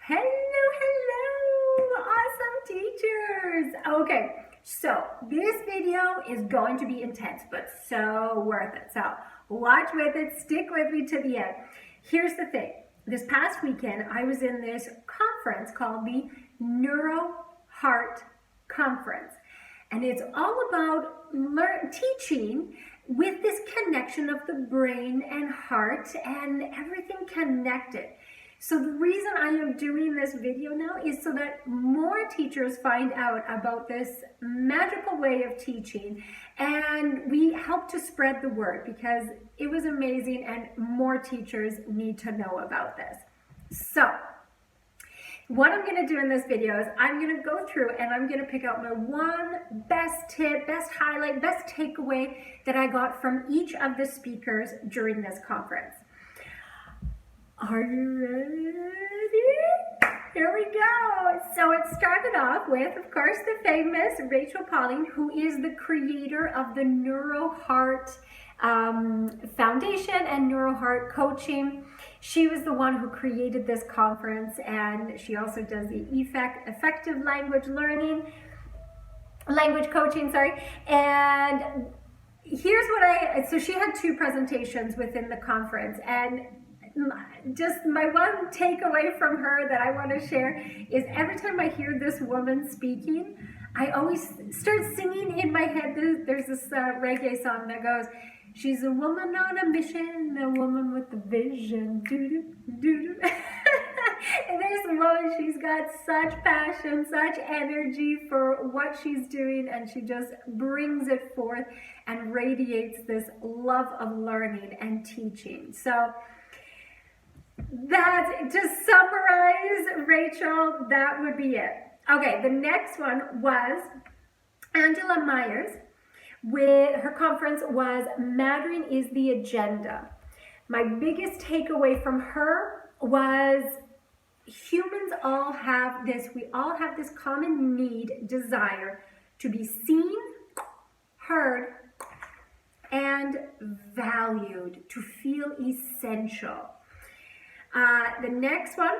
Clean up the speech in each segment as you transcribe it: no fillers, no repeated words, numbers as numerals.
Hello, awesome teachers. Okay, so this video is going to be intense, but so worth it. So watch with it, stick with me to the end. Here's the thing. This past weekend, I was in this conference called the Neuroheart Conference. And it's all about teaching with this connection of the brain and heart and everything connected. So the reason I am doing this video now is so that more teachers find out about this magical way of teaching, and we help to spread the word because it was amazing and more teachers need to know about this. So what I'm going to do in this video is I'm going to go through and I'm going to pick out my one best tip, best highlight, best takeaway that I got from each of the speakers during this conference. Are you ready? Here we go. So it started off with, of course, the famous Rachel Pauling, who is the creator of the Neuroheart Foundation and Neuroheart Coaching. She was the one who created this conference, and she also does the effective language coaching, and here's what so she had two presentations within the conference, and just my one takeaway from her that I want to share is every time I hear this woman speaking, I always start singing in my head. There's this reggae song that goes, "She's a woman on a mission, a woman with a vision, doo-doo, doo-doo." And this woman, she's got such passion, such energy for what she's doing, and she just brings it forth and radiates this love of learning and teaching. So that, to summarize, Rachel, that would be it. Okay, the next one was Angela Myers. Her conference was Mattering is the Agenda. My biggest takeaway from her was humans all have this, we all have this common need, desire to be seen, heard, and valued, to feel essential. The next one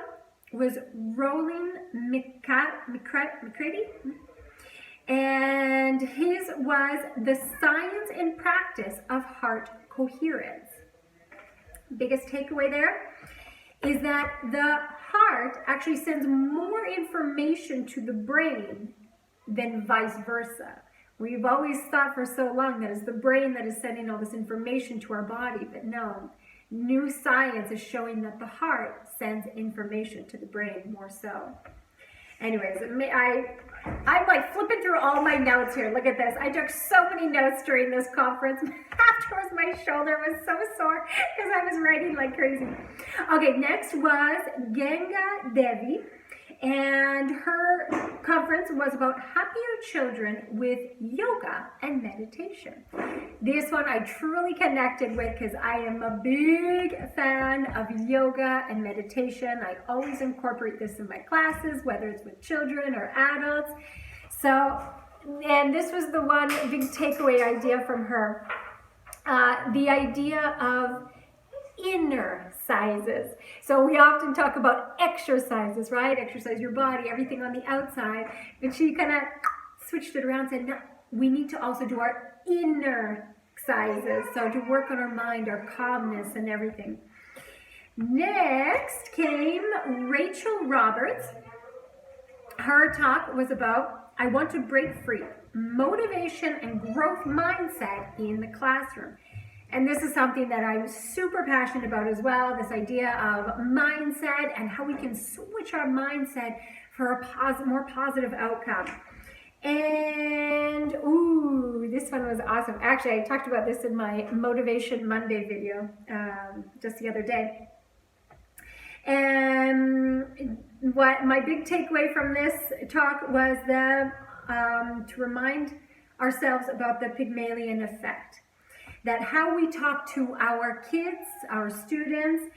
was Roland McCready, and his was The Science and Practice of Heart Coherence. Biggest takeaway there is that the heart actually sends more information to the brain than vice versa. We've always thought for so long that it's the brain that is sending all this information to our body, but no. New science is showing that the heart sends information to the brain more so. Anyways, I'm like flipping through all my notes here. Look at this. I took so many notes during this conference. Afterwards, my shoulder was so sore because I was writing like crazy. Okay, next was Ganga Devi, and her conference was about happier children with yoga and meditation. This one I truly connected with because I am a big fan of yoga and meditation. I always incorporate this in my classes, whether it's with children or adults. So, and this was the one big takeaway idea from her. The idea of inner sizes. So we often talk about exercises, right? Exercise your body, everything on the outside. But she kind of switched it around and said, no, we need to also do our inner sizes. So to work on our mind, our calmness and everything. Next came Rachel Roberts. Her talk was about, I want to break free, motivation and growth mindset in the classroom. And this is something that I'm super passionate about as well, this idea of mindset and how we can switch our mindset for a more positive outcome. And, ooh, this one was awesome. Actually, I talked about this in my Motivation Monday video just the other day. And what my big takeaway from this talk was to remind ourselves about the Pygmalion effect. That how we talk to our kids, our students,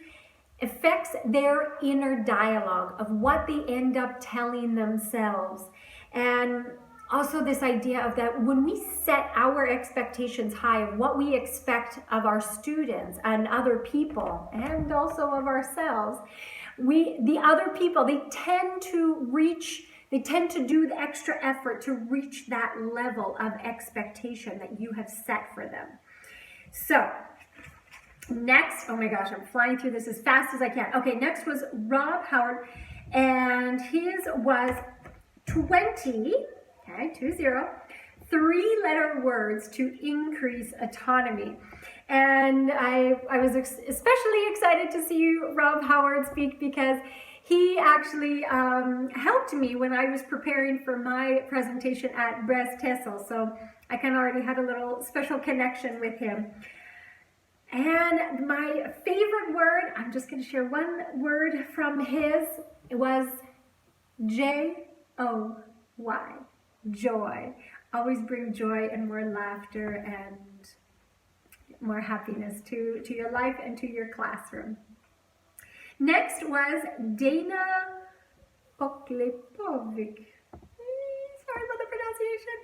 affects their inner dialogue of what they end up telling themselves. And also this idea of that when we set our expectations high of what we expect of our students and other people and also of ourselves, the other people, they tend to do the extra effort to reach that level of expectation that you have set for them. So next, oh my gosh, I'm flying through this as fast as I can. Okay, next was Rob Howard, and his was 20, okay, 20, 3-letter words to increase autonomy. And I was especially excited to see Rob Howard speak because he actually helped me when I was preparing for my presentation at Brest-Tessel. So I kind of already had a little special connection with him. And my favorite word, I'm just going to share one word from his, it was Joy, joy. Always bring joy and more laughter and more happiness to your life and to your classroom. Next was Dana Poklepovic. Sorry about the pronunciation.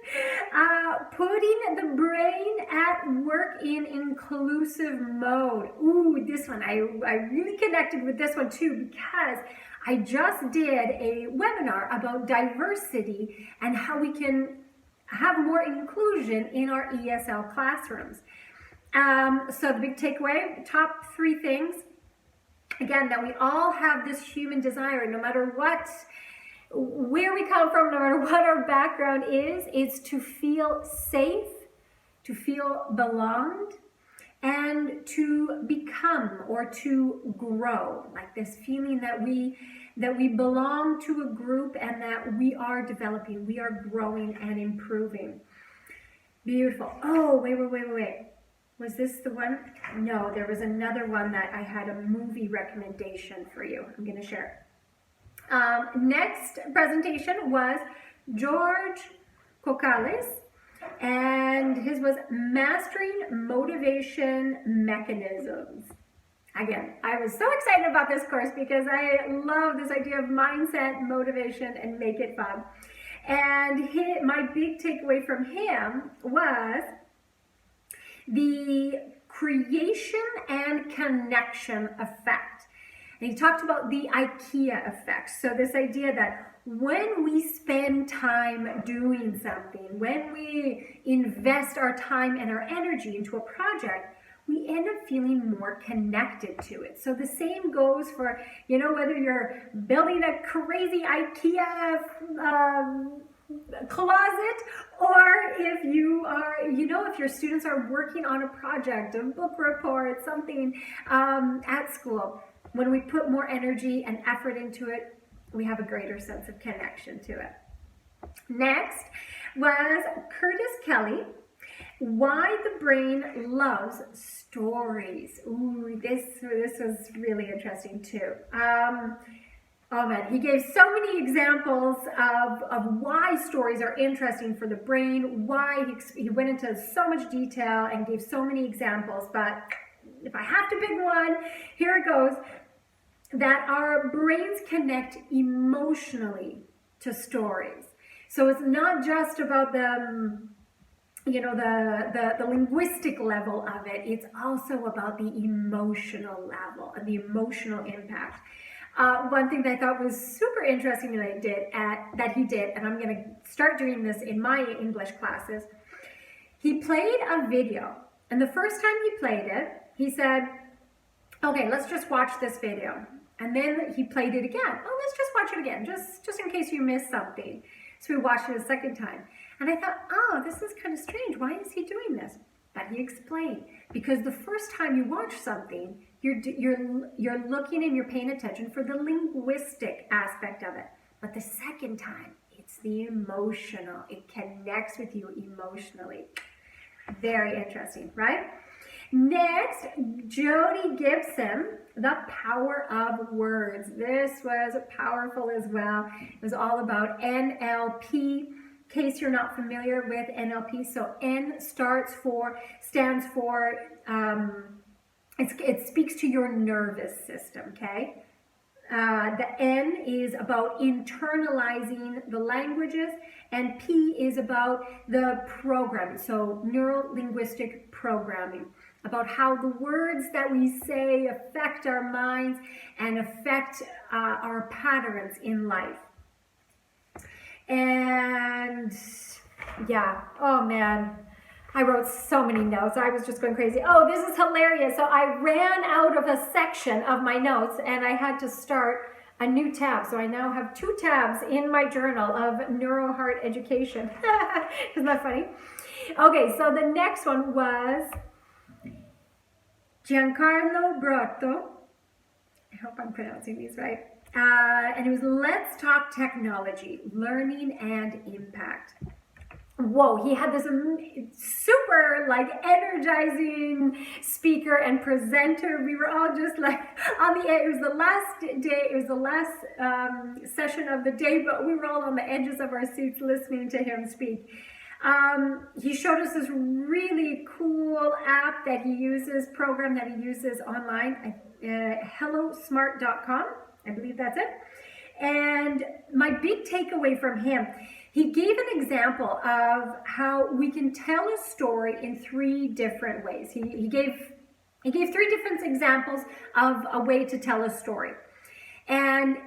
Putting the brain at work in inclusive mode. Ooh, this one, I really connected with this one too because I just did a webinar about diversity and how we can have more inclusion in our ESL classrooms. So the big takeaway, top 3 things, again, that we all have this human desire, no matter where we come from, no matter what our background is to feel safe, to feel belonged, and to become or to grow, like this feeling that we belong to a group and that we are developing, we are growing and improving. Beautiful. Oh, wait. Was this the one? No, there was another one that I had a movie recommendation for you. I'm going to share it. Next presentation was George Kokales, and his was Mastering Motivation Mechanisms. Again, I was so excited about this course because I love this idea of mindset, motivation, and make it fun. And my big takeaway from him was the creation and connection effect. And he talked about the IKEA effect. So this idea that when we spend time doing something, when we invest our time and our energy into a project, we end up feeling more connected to it. So the same goes for, whether you're building a crazy IKEA closet, or if you are, if your students are working on a project, a book report, something at school, when we put more energy and effort into it, we have a greater sense of connection to it. Next was Curtis Kelly, Why the Brain Loves Stories. Ooh, this was really interesting too. Oh man, he gave so many examples of why stories are interesting for the brain, why he went into so much detail and gave so many examples, but if I have to pick one, here it goes, that our brains connect emotionally to stories. So it's not just about the linguistic level of it, it's also about the emotional level and the emotional impact. One thing that I thought was super interesting that he did, and I'm going to start doing this in my English classes, he played a video, and the first time he played it, he said, okay, let's just watch this video. And then he played it again. Oh, let's just watch it again, just in case you missed something. So we watched it a second time. And I thought, oh, this is kind of strange. Why is he doing this? But he explained, because the first time you watch something, you're looking and you're paying attention for the linguistic aspect of it. But the second time, it's the emotional. It connects with you emotionally. Very interesting, right? Next, Jody Gibson, The Power of Words. This was powerful as well. It was all about NLP. In case you're not familiar with NLP, so N stands for, it speaks to your nervous system, okay? The N is about internalizing the languages, and P is about the programming, so neuro-linguistic programming about how the words that we say affect our minds and affect our patterns in life. And yeah, oh man, I wrote so many notes. I was just going crazy. Oh, this is hilarious. So I ran out of a section of my notes and I had to start a new tab. So I now have 2 tabs in my journal of Neuroheart education. Isn't that funny? Okay, so the next one was Giancarlo Brotto. I hope I'm pronouncing these right. And it was Let's Talk Technology, Learning and Impact. Whoa, he had this super like energizing speaker and presenter. We were all just like on the edge. It was the last day, it was the last session of the day, but we were all on the edges of our seats listening to him speak. He showed us this really cool app that he uses, program that he uses online, hellosmart.com, I believe that's it. And my big takeaway from him, he gave an example of how we can tell a story in 3 different ways. He gave 3 different examples of a way to tell a story. And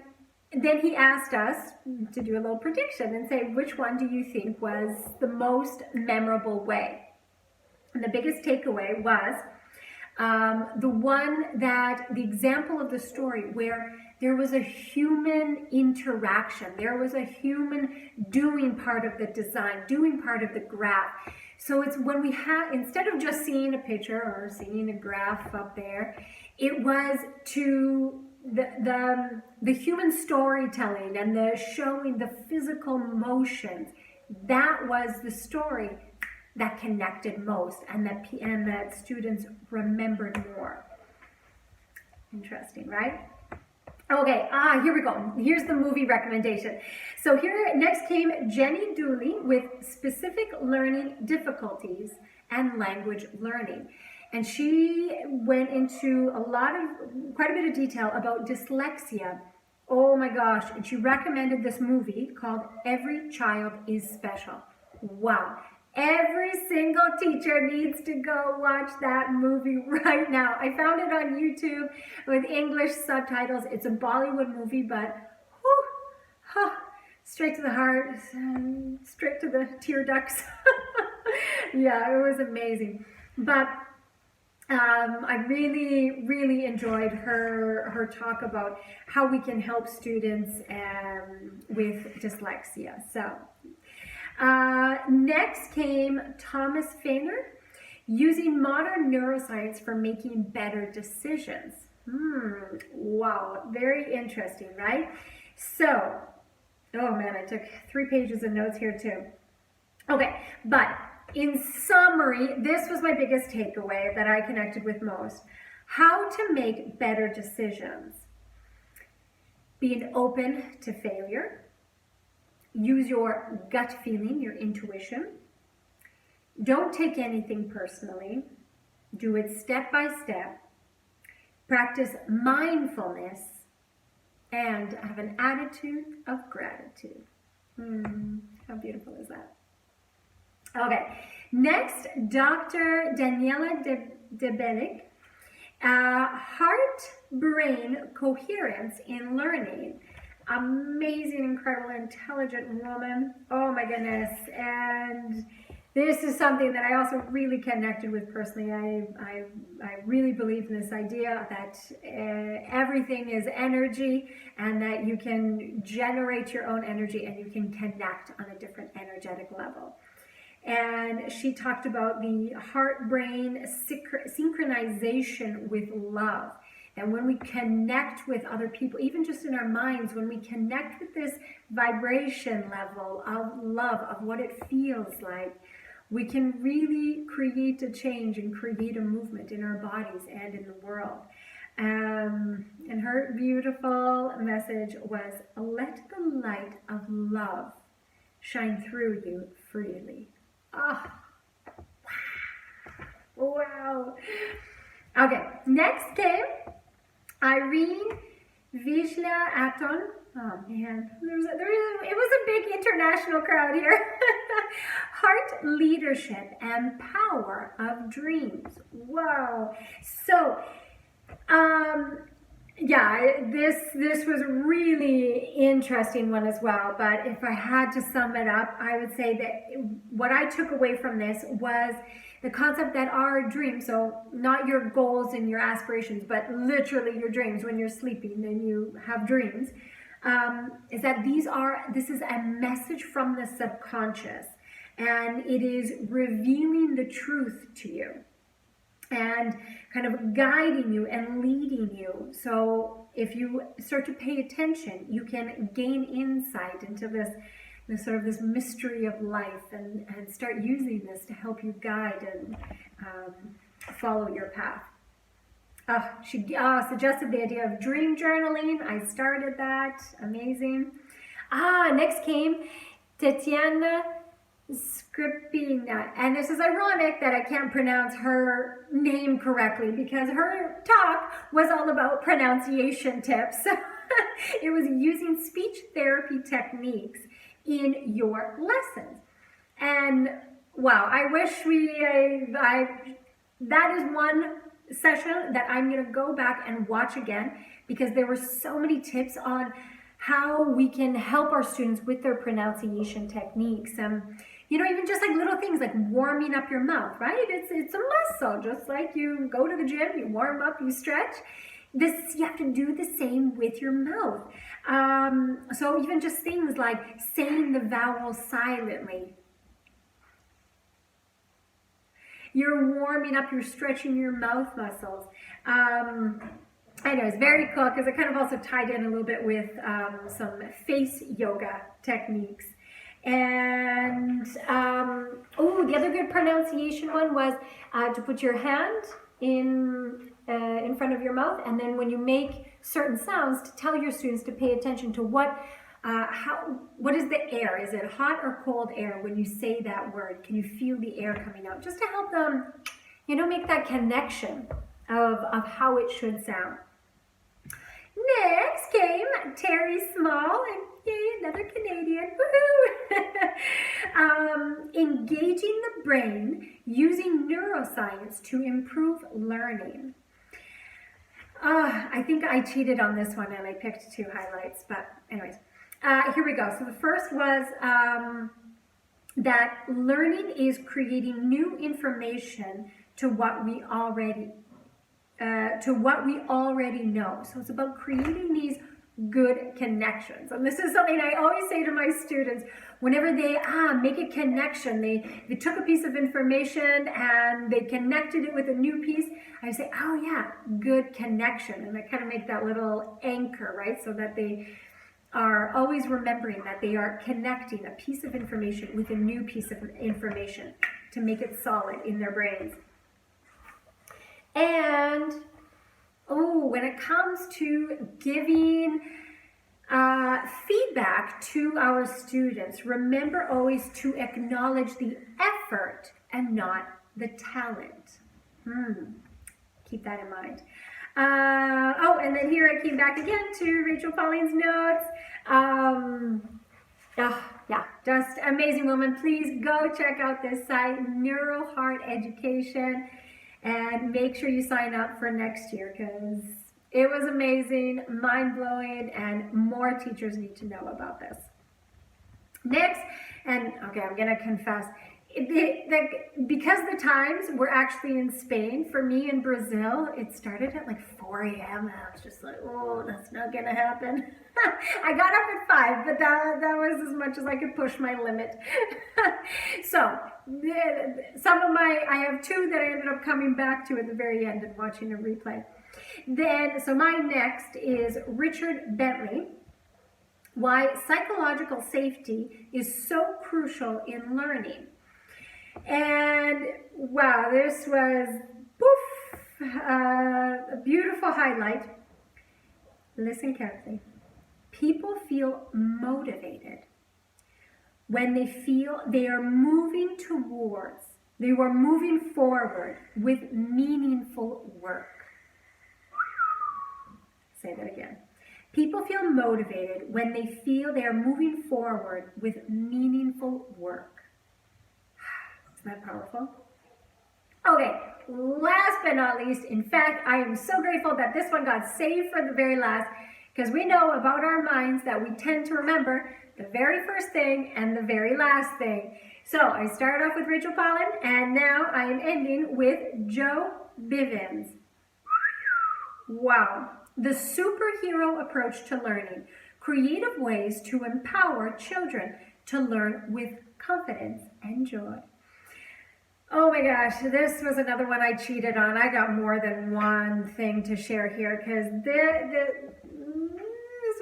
then he asked us to do a little prediction and say, which one do you think was the most memorable way? And the biggest takeaway was the example of the story where there was a human interaction. There was a human doing part of the design, doing part of the graph. So it's when we have, instead of just seeing a picture or seeing a graph up there, it was to the human storytelling and the showing the physical motions. That was the story that connected most and that students remembered more. Interesting, right? Okay, here we go. Here's the movie recommendation. So here next came Jenny Dooley with Specific Learning Difficulties and Language Learning. And she went into quite a bit of detail about dyslexia. Oh my gosh. And she recommended this movie called Every Child is Special. Wow. Every single teacher needs to go watch that movie right now. I found it on YouTube with English subtitles. It's a Bollywood movie, but straight to the heart, straight to the tear ducts. Yeah, it was amazing. But I really, really enjoyed her talk about how we can help students with dyslexia. So next came Thomas Feiner, using modern neuroscience for making better decisions. Wow, very interesting, right? So, oh man, I took 3 pages of notes here too. Okay, but in summary, this was my biggest takeaway that I connected with most. How to make better decisions. Being open to failure. Use your gut feeling, your intuition. Don't take anything personally. Do it step by step. Practice mindfulness and have an attitude of gratitude. How beautiful is that? Okay, next, Dr. Daniela Debelic, heart-brain coherence in learning. Amazing, incredible, intelligent woman. Oh my goodness. And this is something that I also really connected with personally. I really believe in this idea that everything is energy and that you can generate your own energy and you can connect on a different energetic level. And she talked about the heart-brain synchronization with love. And when we connect with other people, even just in our minds, when we connect with this vibration level of love, of what it feels like, we can really create a change and create a movement in our bodies and in the world. And her beautiful message was, let the light of love shine through you freely. Oh, wow. Okay, next came Irene Vizsla, Anton. Oh man, it was a big international crowd here. Heart leadership and power of dreams. Whoa. So, yeah, this was a really interesting one as well. But if I had to sum it up, I would say that what I took away from this was the concept that our dreams, so not your goals and your aspirations, but literally your dreams when you're sleeping and you have dreams, is that this is a message from the subconscious, and it is revealing the truth to you and kind of guiding you and leading you. So if you start to pay attention, you can gain insight into this mystery of life, and start using this to help you guide and follow your path. She suggested the idea of dream journaling. I started that. Amazing. Next came Tatiana Skripina, and this is ironic that I can't pronounce her name correctly because her talk was all about pronunciation tips. It was using speech therapy techniques in your lessons. And wow, I wish that is one session that I'm going to go back and watch again, because there were so many tips on how we can help our students with their pronunciation techniques. Even just like little things like warming up your mouth, right? It's a muscle, just like you go to the gym, you warm up, you stretch. You have to do the same with your mouth. So even just things like saying the vowel silently. You're warming up, you're stretching your mouth muscles. I know, it's very cool because it kind of also tied in a little bit with some face yoga techniques. And the other good pronunciation one was to put your hand in front of your mouth, and then when you make certain sounds, to tell your students to pay attention to what is the air? Is it hot or cold air when you say that word? Can you feel the air coming out? Just to help them, make that connection of how it should sound. Next came Terry Small, and yay, another Canadian, woohoo! Engaging the brain using neuroscience to improve learning. I think I cheated on this one and I picked 2 highlights, but anyways, here we go. So the first was that learning is creating new information to what we already know. So it's about creating these good connections. And this is something I always say to my students whenever they make a connection. They took a piece of information and they connected it with a new piece. I say, oh yeah, good connection. And I kind of make that little anchor, right? So that they are always remembering that they are connecting a piece of information with a new piece of information to make it solid in their brains. And when it comes to giving feedback to our students, remember always to acknowledge the effort and not the talent. Keep that in mind. And then here I came back again to Rachel Pauling's notes. Just amazing woman. Please go check out this site, Neuroheart Education, and make sure you sign up for next year because it was amazing, mind-blowing, and more teachers need to know about this. Next, and okay, I'm gonna confess, because the times were actually in Spain, for me in Brazil, it started at like 4 a.m. and I was just like, oh, that's not gonna happen. I got up at 5, but that was as much as I could push my limit. So, I have 2 that I ended up coming back to at the very end and watching a replay. So my next is Richard Bentley, Why Psychological Safety is So Crucial in Learning. And wow, this was a beautiful highlight. Listen carefully. People feel motivated when they feel they are moving forward with meaningful work. Say that again. People feel motivated when they feel they are moving forward with meaningful work. Isn't that powerful? Okay, last but not least, in fact, I am so grateful that this one got saved for the very last, because we know about our minds that we tend to remember the very first thing and the very last thing. So I started off with Rachel Fallon, and now I am ending with Joe Bivens. Wow. The superhero approach to learning. Creative ways to empower children to learn with confidence and joy. Oh my gosh, this was another one I cheated on. I got more than one thing to share here, because this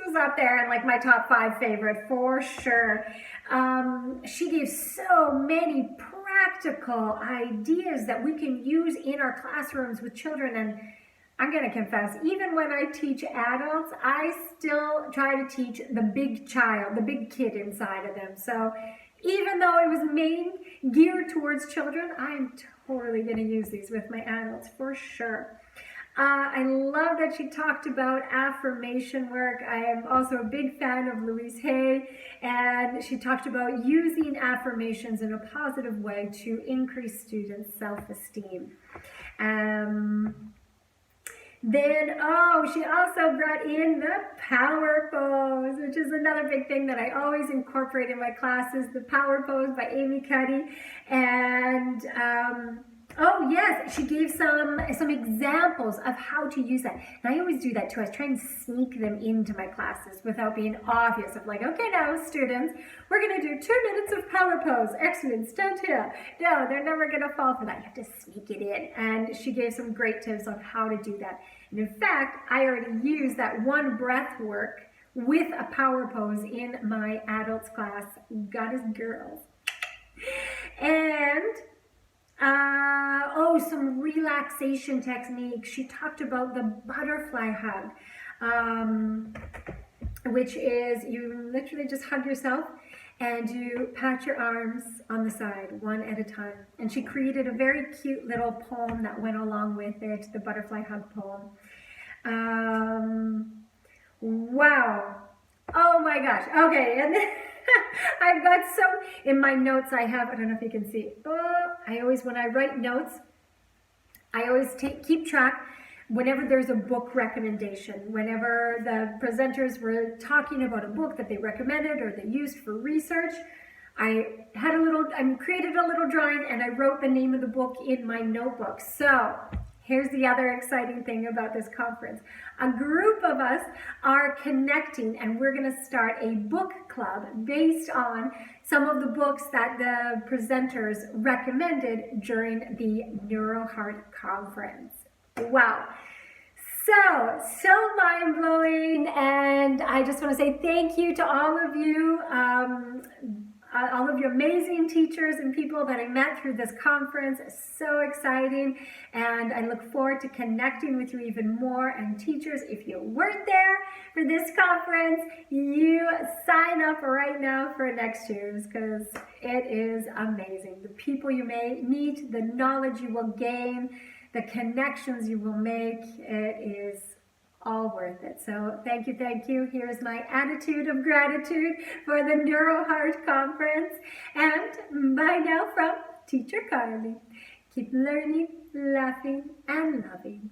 was up there in like my top 5 favorite for sure. She gave so many practical ideas that we can use in our classrooms with children, and I'm going to confess, even when I teach adults, I still try to teach the big child, the big kid inside of them. So even though it was geared towards children, I'm totally going to use these with my adults for sure. I love that she talked about affirmation work. I am also a big fan of Louise Hay, and she talked about using affirmations in a positive way to increase students' self-esteem. Then, she also brought in the power pose, which is another big thing that I always incorporate in my classes, the power pose by Amy Cuddy. And, yes, she gave some examples of how to use that. And I always do that too. I try and sneak them into my classes without being obvious of like, okay, now students, we're going to do 2 minutes of power pose. Excellent, stand here. No, they're never going to fall for that. You have to sneak it in. And she gave some great tips on how to do that. And in fact, I already used that one breath work with a power pose in my adults class. God is girls. And some relaxation techniques. She talked about the butterfly hug, which is you literally just hug yourself and you pat your arms on the side, one at a time. And she created a very cute little poem that went along with it, the butterfly hug poem. Wow. Oh my gosh. Okay, and then I've got in my notes I don't know if you can see. When I write notes, I always keep track whenever there's a book recommendation, whenever the presenters were talking about a book that they recommended or they used for research, I created a little drawing and I wrote the name of the book in my notebook. So here's the other exciting thing about this conference. A group of us are connecting, and we're going to start a book club based on some of the books that the presenters recommended during the Neuroheart conference. Wow. So mind-blowing, and I just want to say thank you to all of you, all of your amazing teachers and people that I met through this conference. So exciting, and I look forward to connecting with you even more. And teachers, if you weren't there for this conference, you sign up right now for next year's, because it is amazing. The people you may meet, the knowledge you will gain, the connections you will make, it is all worth it. So thank you. Here's my attitude of gratitude for the Neuroheart conference. And bye now from Teacher Carly. Keep learning, laughing, and loving.